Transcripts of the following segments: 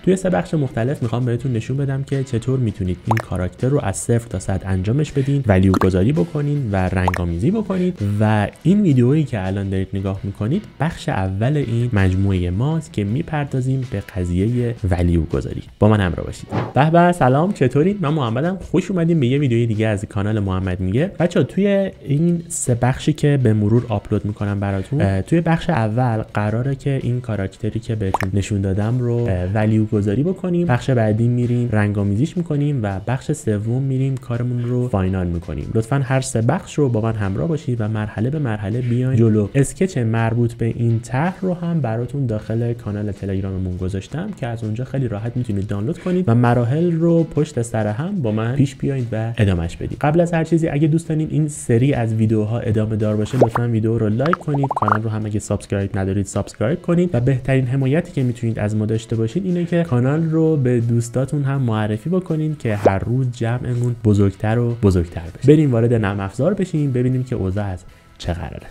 توی 3 بخش مختلف میخوام بهتون نشون بدم که چطور میتونید این کاراکتر رو از 0 تا 100 انجامش بدین، ولیو گذاری بکنین و رنگ‌آمیزی بکنید. و این ویدیویی که الان دارید نگاه میکنید بخش اول این مجموعه ماست که میپردازیم به قضیه ولیو گذاری. با من همراه باشید. به به، سلام، چطورید؟ من محمدم. خوش اومدین به یه ویدیوی دیگه از کانال محمد میگه. بچا توی این 3 بخشی که به مرور آپلود میکنم براتون، توی بخش اول قراره که این کاراکتری که بهتون نشون دادم رو ولیو گذاری بکنیم، بخش بعدی میریم رنگ‌آمیزیش میکنیم و بخش سوم میریم کارمون رو فاینال میکنیم. لطفاً هر 3 بخش رو با من همراه باشید و مرحله به مرحله بیاین جلو. اسکچ مربوط به این طرح رو هم براتون داخل کانال تلگراممون گذاشتم که از اونجا خیلی راحت میتونید دانلود کنید و مراحل رو پشت سر هم با من پیش بیاید و ادامهش بدید. قبل از هر چیزی اگه دوست دارین این سری از ویدیوها ادامه دار باشه، لطفاً ویدیو رو لایک کنید، کانال رو هم اگه سابسکرایب ندارید سابسکرایب کنید و بهترین حمایتی که میتونید از ما داشته باشید اینه که کانال رو به دوستاتون هم معرفی بکنید که هر روز جمعمون بزرگتر و بزرگتر بشه. بریم وارد نرم افزار بشیم ببینیم که اوضاع از چه قراره.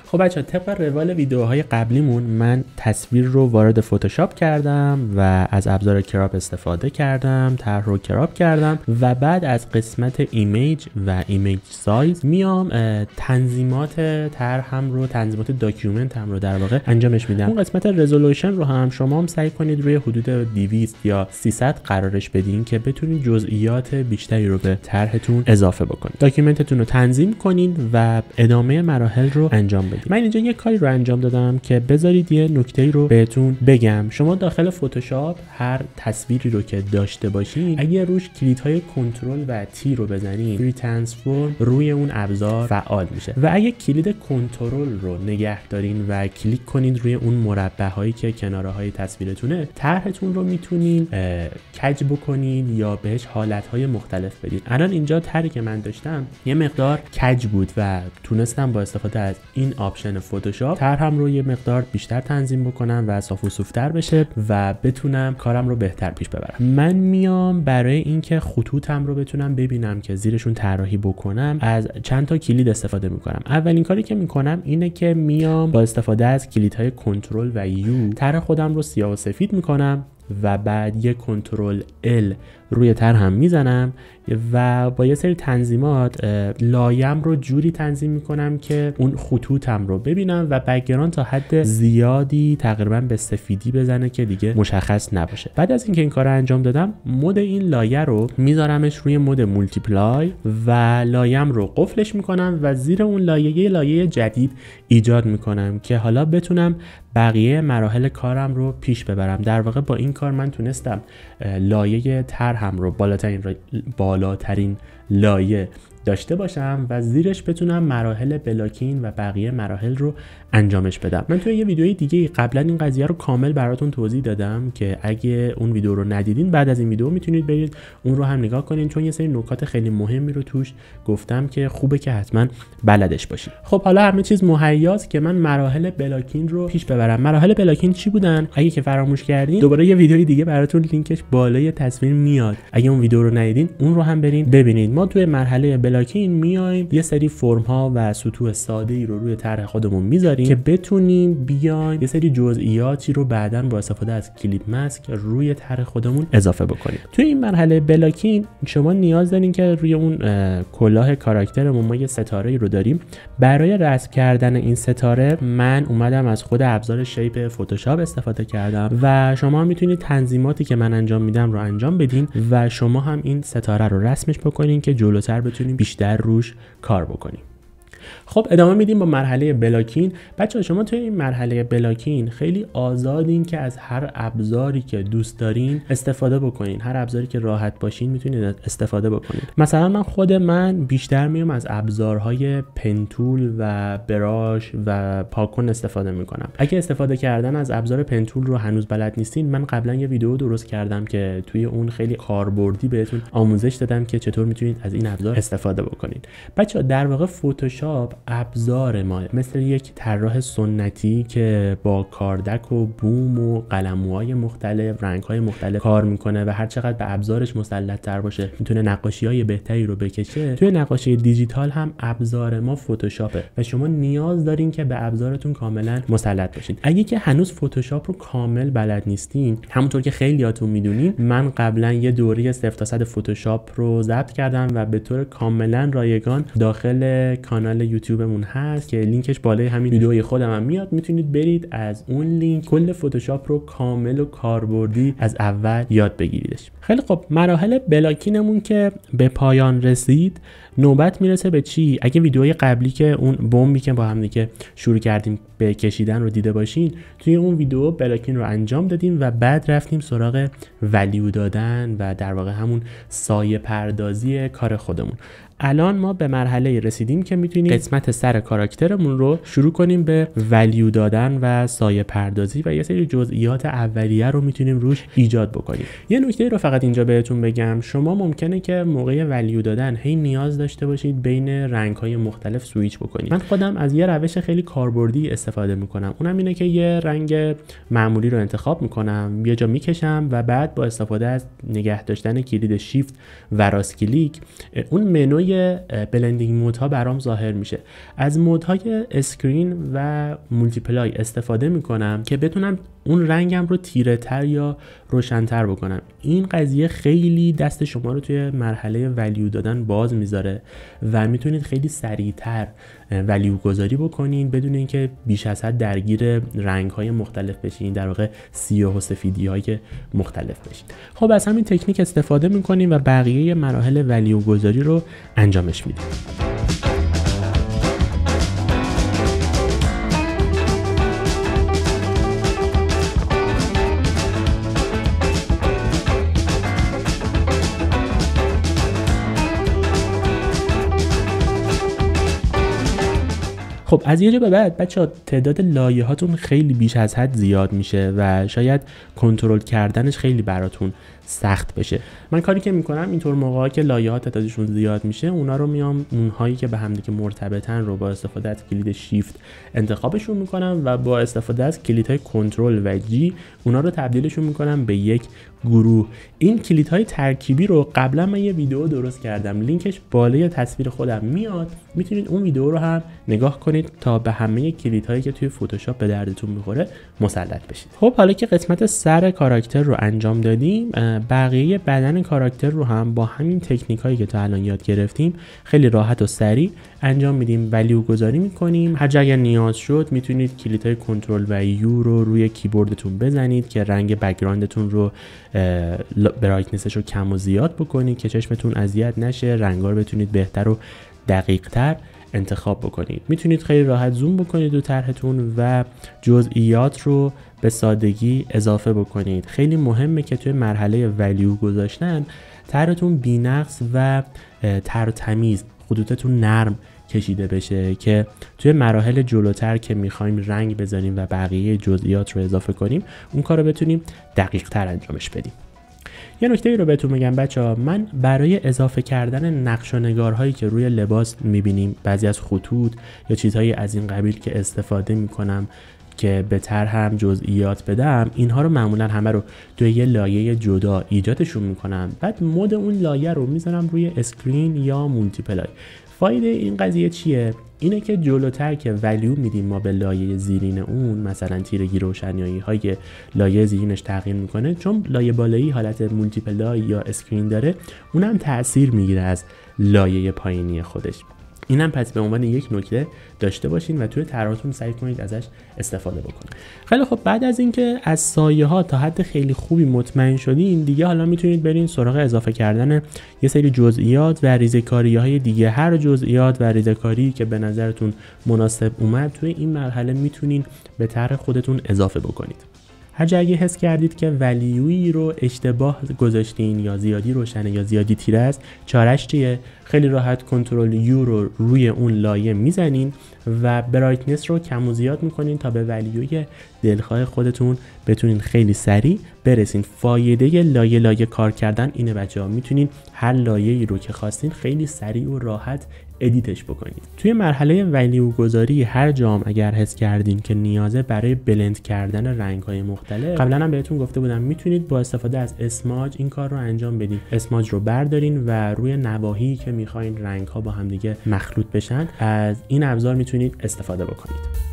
خب بچه، طبق روال ویدیوهای قبلیمون من تصویر رو وارد فتوشاپ کردم و از ابزار کراپ استفاده کردم، طرح رو کراپ کردم و بعد از قسمت ایمیج و ایمیج سایز میام تنظیمات طرحم رو، تنظیمات داکیومنت هم رو در واقع انجامش میدم. اون قسمت رزولوشن رو هم شما هم سعی کنید روی حدود 200 یا 300 قرارش بدین که بتونید جزئیات بیشتری رو به طرحتون اضافه بکنید. داکیومنتتون رو تنظیم کنید و ادامه مراحل رو انجام بدید. من اینجا یه کاری رو انجام دادم که بذارید یه نکته‌ای رو بهتون بگم. شما داخل فتوشاپ هر تصویری رو که داشته باشین، اگه روش کلیدهای کنترل و تی رو بزنید، فری ترانسفورم روی اون ابزار فعال میشه و اگه کلید کنترل رو نگه دارین و کلیک کنید روی اون مربع‌هایی که کنارهای تصویرتونه، طرحتون رو میتونین کج بکنین یا بهش حالت‌های مختلف بدین. الان اینجا طرحی که من داشتم یه مقدار کج بود و تونستم با استفاده از این آپشن فتوشاپ طرحم رو یه مقدار بیشتر تنظیم بکنم و صاف و صوف‌تر بشه و بتونم کارم رو بهتر پیش ببرم. من میام برای اینکه خطوطم رو بتونم ببینم که زیرشون طراحی بکنم از چند تا کلید استفاده میکنم. اولین کاری که میکنم اینه که میام با استفاده از کلیدهای کنترل و یو طرح خودم رو سیاه و سفید میکنم و بعد یک کنترل ال روی طرحم میزنم و با یه سری تنظیمات لایم رو جوری تنظیم میکنم که اون خطوطم رو ببینم و بک‌گراند تا حد زیادی تقریبا به سفیدی بزنه که دیگه مشخص نباشه. بعد از اینکه این کار رو انجام دادم، مود این لایه رو میذارمش روی مود مولتیپلای و لایم رو قفلش میکنم و زیر اون لایه جدید ایجاد میکنم که حالا بتونم بقیه مراحل کارم رو پیش ببرم. در واقع با این کار من تونستم لایه طرحم رو بالاترین لایه داشته باشم و زیرش بتونم مراحل بلاکین و بقیه مراحل رو انجامش بدم. من توی یه ویدیوی دیگه قبلا این قضیه رو کامل براتون توضیح دادم که اگه اون ویدیو رو ندیدین بعد از این ویدیو میتونید برید اون رو هم نگاه کنین، چون یه سری نکات خیلی مهمی رو توش گفتم که خوبه که حتما بلدش باشید. خب حالا همه چیز مهیاست که من مراحل بلاکین رو پیش ببرم. مراحل بلاکین چی بودن؟ اگه که فراموش کردین دوباره یه ویدیوی دیگه براتون لینکش بالای تصویر میاد. اگه اون ویدیو رو ندیدین اون رو هم برین ببینید. ما توی مرحله بلاکین میایم یه سری فرم ها و سطوح ساده ای رو روی طرح خودمون میذاریم که بتونیم بیایم یه سری جزئیاتی رو بعداً با استفاده از کلیپ ماسک روی طرح خودمون اضافه بکنیم. توی این مرحله بلاکین شما نیاز دارین که روی اون کلاه کاراکترمون ما یه ستاره ای رو داریم. برای رسم کردن این ستاره من اومدم از خود ابزار شیپ فتوشاپ استفاده کردم و شما میتونید تنظیماتی که من انجام میدم رو انجام بدین و شما هم این ستاره رو رسمش بکنین که جلوتر بتونیم بیشتر روش کار بکنیم. خب ادامه میدیم با مرحله بلاکین. بچه‌ها شما توی این مرحله بلاکین خیلی آزادین که از هر ابزاری که دوست دارین استفاده بکنین. هر ابزاری که راحت باشین میتونید استفاده بکنید. مثلا خود من بیشتر میام از ابزارهای پنتول و براش و پاکن استفاده میکنم. اگه استفاده کردن از ابزار پنتول رو هنوز بلد نیستین، من قبلا یه ویدیو درست کردم که توی اون خیلی کاربردی بهتون آموزش دادم که چطور میتونید از این ابزار استفاده بکنید. بچه‌ها در واقع فتوشاپ فتوشاپ ابزار ما، مثل یک طراح سنتی که با کاردک و بوم و قلموهای مختلف، رنگ‌های مختلف کار میکنه و هر چقدر به ابزارش مسلط تر باشه میتونه نقاشی‌های بهتری رو بکشه. توی نقاشی دیجیتال هم ابزار ما فتوشاپه و شما نیاز دارین که به ابزارتون کاملا مسلط باشین. اگه که هنوز فتوشاپ رو کامل بلد نیستین، همونطور که خیلیاتون میدونین، من قبلا یه دوره 0 تا 100 فتوشاپ رو ضبط کردم و به طور کاملا رایگان داخل کانال یوتیوبمون هست که لینکش بالای همین ویدیوی خودم هم میاد. میتونید برید از اون لینک کل فتوشاپ رو کامل و کاربردی از اول یاد بگیریدش. خیلی خب، مراحل بلاکینمون که به پایان رسید، نوبت میرسه به چی؟ اگه ویدیوهای قبلی که اون بمبی که با هم دیگه شروع کردیم به کشیدن رو دیده باشین، توی اون ویدیو بلاکین رو انجام دادیم و بعد رفتیم سراغ ولیو دادن و در واقع همون سایه پردازی کار خودمون. الان ما به مرحله رسیدیم که میتونیم قسمت سر کاراکترمون رو شروع کنیم به ولیو دادن و سایه پردازی و یه سری جزئیات اولیه رو میتونیم روش ایجاد بکنیم. یه نکته رو فقط اینجا بهتون بگم، شما ممکنه که موقع ولیو دادن هی نیاز داشته باشید بین رنگ‌های مختلف سویچ بکنید. من خودم از یه روش خیلی کاربردی استفاده میکنم، اونم اینه که یه رنگ معمولی رو انتخاب میکنم، یه جا میکشم و بعد با استفاده از نگه داشتن کلید شیفت و راست کلیک اون منوی بلندینگ مودها برام ظاهر میشه. از مودهای اسکرین و مولتیپلای استفاده میکنم که بتونم اون رنگم رو تیره تر یا روشن‌تر بکنم. این قضیه خیلی دست شما رو توی مرحله ولیو دادن باز میذاره و میتونید خیلی سریعتر ولیو گذاری بکنین بدون اینکه بیش از حد درگیر رنگ‌های مختلف بشین، در واقع سیاه و سفیدی‌های مختلف بشین. خب از همین تکنیک استفاده میکنیم و بقیه مراحل ولیو گذاری رو انجامش میدیم. خب از یه جا به بعد بچه‌ها تعداد لایه‌هاتون خیلی بیش از حد زیاد میشه و شاید کنترل کردنش خیلی براتون سخت بشه. من کاری که میکنم اینطور موقعا که لایه‌ها تعدادشون زیاد میشه، اونا رو میام اونهایی که به هم دیگه مرتبطن رو با استفاده از کلید شیفت انتخابشون میکنم و با استفاده از کلیدهای کنترل و جی اونا رو تبدیلشون میکنم به یک گروه. این کلیدهای ترکیبی رو قبلا من یه ویدیو درست کردم، لینکش بالای تصویر خودم میاد، میتونید اون ویدیو رو هم نگاه کنید تا به همه کلیدهایی که توی فتوشاپ به دردتون میخوره مسلط بشید. خب حالا که قسمت سر کاراکتر رو انجام دادیم، بقیه بدن کاراکتر رو هم با همین تکنیک هایی که تا الان یاد گرفتیم خیلی راحت و سریع انجام میدیم. ولیو گذاری میکنیم. هر جا اگر نیاز شد میتونید کلیدهای کنترل و یو رو روی کیبوردتون بزنید که رنگ بک‌گراندتون رو برایتنسش رو کم و زیاد بکنید که چشمتون اذیت نشه، رنگا رو بتونید بهتر و دقیق‌تر انتخاب بکنید. میتونید خیلی راحت زوم بکنید رو طرحتون و جزئیات رو به سادگی اضافه بکنید. خیلی مهمه که توی مرحله ولیو گذاشتن طرحتون بی‌نقص و تر و تمیز، خطوطتون نرم کشیده بشه که توی مراحل جلوتر که میخوایم رنگ بزنیم و بقیه جزئیات رو اضافه کنیم اون کار رو بتونیم دقیق تر انجامش بدیم. یه نکته ای رو بهتون بگم بچه‌ها، من برای اضافه کردن نقش و نگارهایی که روی لباس میبینیم، بعضی از خطوط یا چیزهایی از این قبیل که استفاده میکنم که به طرحم جزئیات بدم، اینها رو معمولا همه رو توی یه لایه جدا ایجادشون میکنم، بعد مود اون لایه رو میذارم روی اسکرین یا مولتیپلای. فایده این قضیه چیه؟ اینه که جلوتر که ولیو میدیم ما به لایه زیرین اون، مثلا تیرگی روشنایی های لایه زیرینش تغییر میکنه، چون لایه بالایی حالت مولتیپلای یا اسکرین داره، اونم تأثیر میگیره از لایه پایینی خودش. اینم پس به عنوان یک نکته داشته باشین و توی طرحتون سعی کنید ازش استفاده بکنید. خیلی خب، بعد از اینکه از سایه ها تا حد خیلی خوبی مطمئن شدین، دیگه حالا میتونید برین سراغ اضافه کردن یه سری جزئیات و ریزه‌کاری‌های دیگه. هر جزئیات و ریزه‌کاری که به نظرتون مناسب اومد توی این مرحله میتونین به طرح خودتون اضافه بکنید. هر جا اگه حس کردید که ولیویی رو اشتباه گذاشتین یا زیادی روشنه یا زیادی تیره است، چاره‌اش چیه؟ خیلی راحت کنترل یو رو روی اون لایه میزنین و برایتنس رو کم و زیاد میکنین تا به ولیوی دلخواه خودتون بتونین خیلی سریع برسین. فایده لایه لایه کار کردن اینه بچه‌ها، میتونین هر لایه‌ای رو که خواستین خیلی سریع و راحت ادیتش بکنید. توی مرحله ولیو گذاری هر جام اگر حس کردین که نیازه برای بلند کردن رنگ‌های مختلف، قبلا هم بهتون گفته بودم میتونید با استفاده از اسماج این کار رو انجام بدین. اسماج رو بردارین و روی نواحی که میخواین رنگ‌ها با هم دیگه مخلوط بشن از این ابزار میتونید استفاده بکنید.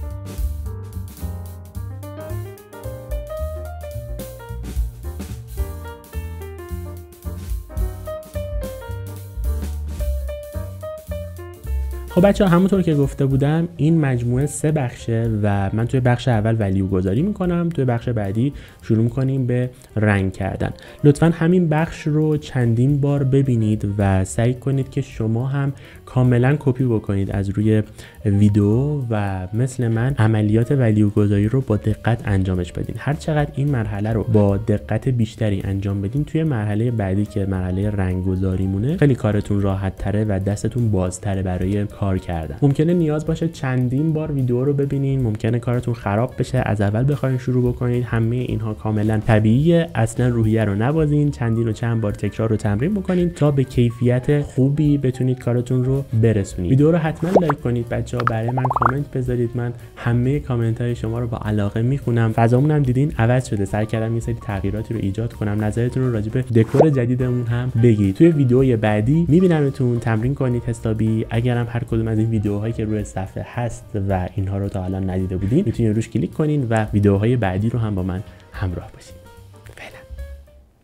خب بچه‌ها همونطور که گفته بودم این مجموعه 3 بخشه و من توی بخش اول ولیو گذاری میکنم، توی بخش بعدی شروع میکنیم به رنگ کردن. لطفاً همین بخش رو چندین بار ببینید و سعی کنید که شما هم کاملا کپی بکنید از روی ویدیو و مثل من عملیات ولیو گذاری رو با دقت انجامش بدین. هر چقدر این مرحله رو با دقت بیشتری انجام بدین، توی مرحله بعدی که مرحله رنگ گذاری مونه خیلی کارتون راحت تره و دستتون بازتره برای کار کردن. ممکنه نیاز باشه چندین بار ویدیو رو ببینین، ممکنه کارتون خراب بشه، از اول بخواید شروع بکنید. همه اینها کاملا طبیعیه، اصلا روحیه رو نبازین، چندین و چند بار تکرار رو تمرین بکنید تا به کیفیت خوبی بتونید کارتون رو برسونید. ویدیو رو حتما لایک کنید بچه‌ها، برای من کامنت بذارید، من همه کامنت های شما رو با علاقه میخونم. فضامون هم دیدین عوض شده، سعی کردم یه سری تغییراتی رو ایجاد کنم. نظرتون رو راجع به دکور جدیدمون هم بگید. توی ویدیوی بعدی میبینمتون، تمرین کنید حسابی. اگرم هر کدوم از این ویدیوهایی که روی صفحه هست و اینها رو تا الان ندیده بودین میتونید روش کلیک کنین و ویدیوهای بعدی رو هم با من همراه باشید.